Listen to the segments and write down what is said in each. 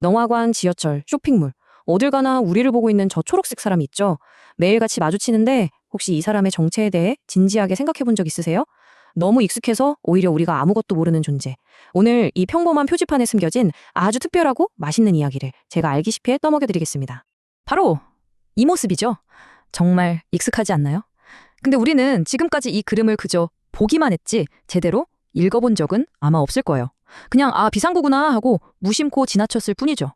영화관, 지하철, 쇼핑몰, 어딜 가나 우리를 보고 있는 저 초록색 사람이 있죠. 매일같이 마주치는데 혹시 이 사람의 정체에 대해 진지하게 생각해 본 적 있으세요? 너무 익숙해서 오히려 우리가 아무것도 모르는 존재. 오늘 이 평범한 표지판에 숨겨진 아주 특별하고 맛있는 이야기를 제가 알기 쉽게 떠먹여 드리겠습니다. 바로 이 모습이죠. 정말 익숙하지 않나요? 근데 우리는 지금까지 이 그림을 그저 보기만 했지 제대로 읽어본 적은 아마 없을 거예요. 그냥 비상구구나 하고 무심코 지나쳤을 뿐이죠.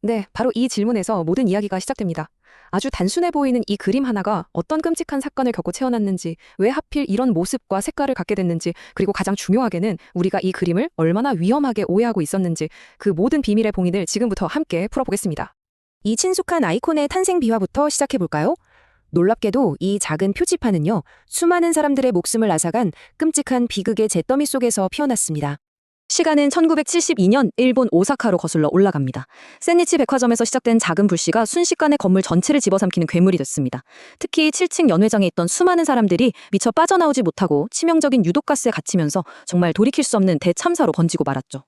네, 바로 이 질문에서 모든 이야기가 시작됩니다. 아주 단순해 보이는 이 그림 하나가 어떤 끔찍한 사건을 겪고 채어났는지, 왜 하필 이런 모습과 색깔을 갖게 됐는지, 그리고 가장 중요하게는 우리가 이 그림을 얼마나 위험하게 오해하고 있었는지, 그 모든 비밀의 봉인을 지금부터 함께 풀어보겠습니다. 이 친숙한 아이콘의 탄생 비화부터 시작해볼까요? 놀랍게도 이 작은 표지판은요, 수많은 사람들의 목숨을 앗아간 끔찍한 비극의 잿더미 속에서 피어났습니다. 시간은 1972년 일본 오사카로 거슬러 올라갑니다. 센니치 백화점에서 시작된 작은 불씨가 순식간에 건물 전체를 집어삼키는 괴물이 됐습니다. 특히 7층 연회장에 있던 수많은 사람들이 미처 빠져나오지 못하고 치명적인 유독가스에 갇히면서 정말 돌이킬 수 없는 대참사로 번지고 말았죠.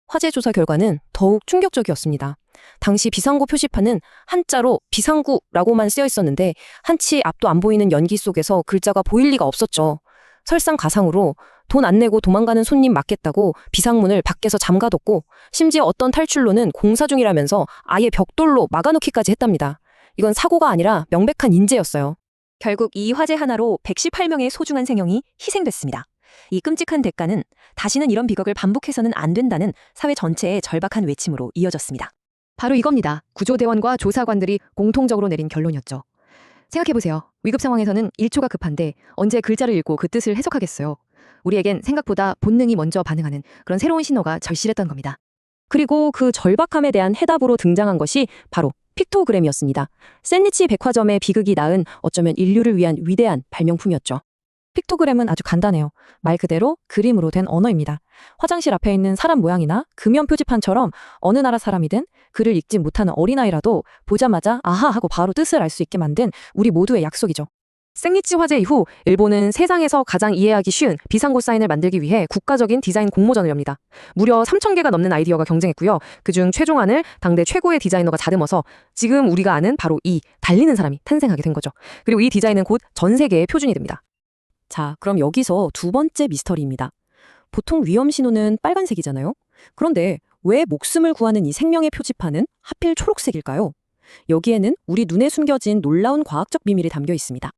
화재 조사 결과는 더욱 충격적이었습니다. 당시 비상구 표지판은 한자로 비상구라고만 쓰여 있었는데 한치 앞도 안 보이는 연기 속에서 글자가 보일 리가 없었죠. 설상가상으로 돈 안 내고 도망가는 손님 막겠다고 비상문을 밖에서 잠가뒀고 심지어 어떤 탈출로는 공사 중이라면서 아예 벽돌로 막아놓기까지 했답니다. 이건 사고가 아니라 명백한 인재였어요. 결국 이 화재 하나로 118명의 소중한 생명이 희생됐습니다. 이 끔찍한 대가는 다시는 이런 비극을 반복해서는 안 된다는 사회 전체의 절박한 외침으로 이어졌습니다. 바로 이겁니다. 구조대원과 조사관들이 공통적으로 내린 결론이었죠. 생각해보세요. 위급 상황에서는 1초가 급한데 언제 글자를 읽고 그 뜻을 해석하겠어요. 우리에겐 생각보다 본능이 먼저 반응하는 그런 새로운 신호가 절실했던 겁니다. 그리고 그 절박함에 대한 해답으로 등장한 것이 바로 픽토그램이었습니다. 센니치 백화점의 비극이 낳은 어쩌면 인류를 위한 위대한 발명품이었죠. 픽토그램은 아주 간단해요. 말 그대로 그림으로 된 언어입니다. 화장실 앞에 있는 사람 모양이나 금연 표지판처럼 어느 나라 사람이든 글을 읽지 못하는 어린아이라도 보자마자 아하 하고 바로 뜻을 알 수 있게 만든 우리 모두의 약속이죠. 생니치 화재 이후 일본은 세상에서 가장 이해하기 쉬운 비상구 사인을 만들기 위해 국가적인 디자인 공모전을 엽니다. 무려 3,000개가 넘는 아이디어가 경쟁했고요. 그중 최종안을 당대 최고의 디자이너가 다듬어서 지금 우리가 아는 바로 이 달리는 사람이 탄생하게 된 거죠. 그리고 이 디자인은 곧 전 세계의 표준이 됩니다. 자, 그럼 여기서 두 번째 미스터리입니다. 보통 위험 신호는 빨간색이잖아요. 그런데 왜 목숨을 구하는 이 생명의 표지판은 하필 초록색일까요? 여기에는 우리 눈에 숨겨진 놀라운 과학적 비밀이 담겨 있습니다.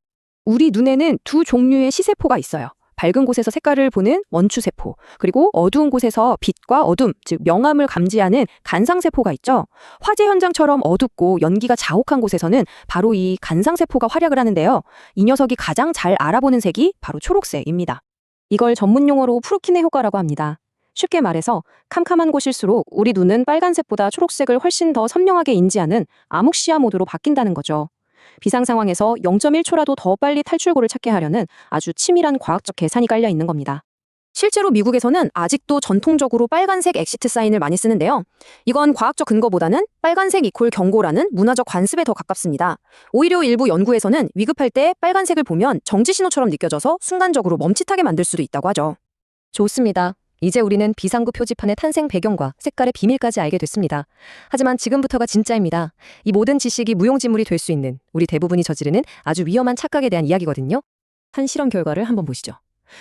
우리 눈에는 두 종류의 시세포가 있어요. 밝은 곳에서 색깔을 보는 원추세포, 그리고 어두운 곳에서 빛과 어둠, 즉 명암을 감지하는 간상세포가 있죠. 화재 현장처럼 어둡고 연기가 자욱한 곳에서는 바로 이 간상세포가 활약을 하는데요. 이 녀석이 가장 잘 알아보는 색이 바로 초록색입니다. 이걸 전문 용어로 프루키네 효과라고 합니다. 쉽게 말해서 캄캄한 곳일수록 우리 눈은 빨간색보다 초록색을 훨씬 더 선명하게 인지하는 암흑시야 모드로 바뀐다는 거죠. 비상 상황에서 0.1초라도 더 빨리 탈출구를 찾게 하려는 아주 치밀한 과학적 계산이 깔려 있는 겁니다. 실제로 미국에서는 아직도 전통적으로 빨간색 엑시트 사인을 많이 쓰는데요. 이건 과학적 근거보다는 빨간색 이퀄 경고라는 문화적 관습에 더 가깝습니다. 오히려 일부 연구에서는 위급할 때 빨간색을 보면 정지 신호처럼 느껴져서 순간적으로 멈칫하게 만들 수도 있다고 하죠. 좋습니다. 이제 우리는 비상구 표지판의 탄생 배경과 색깔의 비밀까지 알게 됐습니다. 하지만 지금부터가 진짜입니다. 이 모든 지식이 무용지물이 될 수 있는 우리 대부분이 저지르는 아주 위험한 착각에 대한 이야기거든요. 한 실험 결과를 한번 보시죠.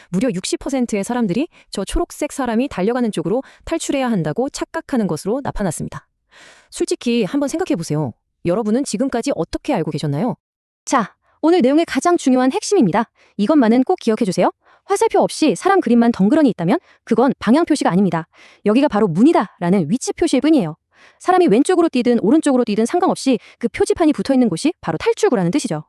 무려 60%의 사람들이 저 초록색 사람이 달려가는 쪽으로 탈출해야 한다고 착각하는 것으로 나타났습니다. 솔직히 한번 생각해보세요. 여러분은 지금까지 어떻게 알고 계셨나요? 자, 오늘 내용의 가장 중요한 핵심입니다. 이것만은 꼭 기억해주세요. 화살표 없이 사람 그림만 덩그러니 있다면 그건 방향 표시가 아닙니다. 여기가 바로 문이다 라는 위치 표시일 뿐이에요. 사람이 왼쪽으로 뛰든 오른쪽으로 뛰든 상관없이 그 표지판이 붙어있는 곳이 바로 탈출구라는 뜻이죠.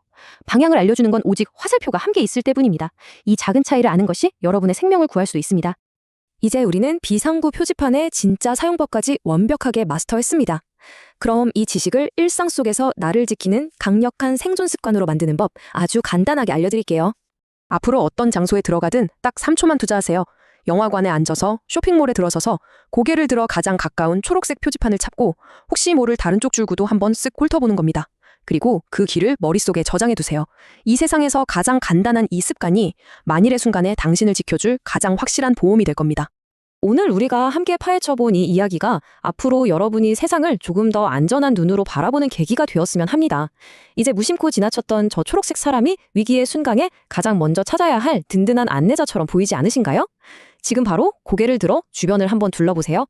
방향을 알려주는 건 오직 화살표가 함께 있을 때뿐입니다. 이 작은 차이를 아는 것이 여러분의 생명을 구할 수 있습니다. 이제 우리는 비상구 표지판의 진짜 사용법까지 완벽하게 마스터했습니다. 그럼 이 지식을 일상 속에서 나를 지키는 강력한 생존 습관으로 만드는 법 아주 간단하게 알려드릴게요. 앞으로 어떤 장소에 들어가든 딱 3초만 투자하세요. 영화관에 앉아서 쇼핑몰에 들어서서 고개를 들어 가장 가까운 초록색 표지판을 찾고 혹시 모를 다른 쪽 줄구도 한번 쓱 훑어보는 겁니다. 그리고 그 길을 머릿속에 저장해두세요. 이 세상에서 가장 간단한 이 습관이 만일의 순간에 당신을 지켜줄 가장 확실한 보험이 될 겁니다. 오늘 우리가 함께 파헤쳐본 이 이야기가 앞으로 여러분이 세상을 조금 더 안전한 눈으로 바라보는 계기가 되었으면 합니다. 이제 무심코 지나쳤던 저 초록색 사람이 위기의 순간에 가장 먼저 찾아야 할 든든한 안내자처럼 보이지 않으신가요? 지금 바로 고개를 들어 주변을 한번 둘러보세요.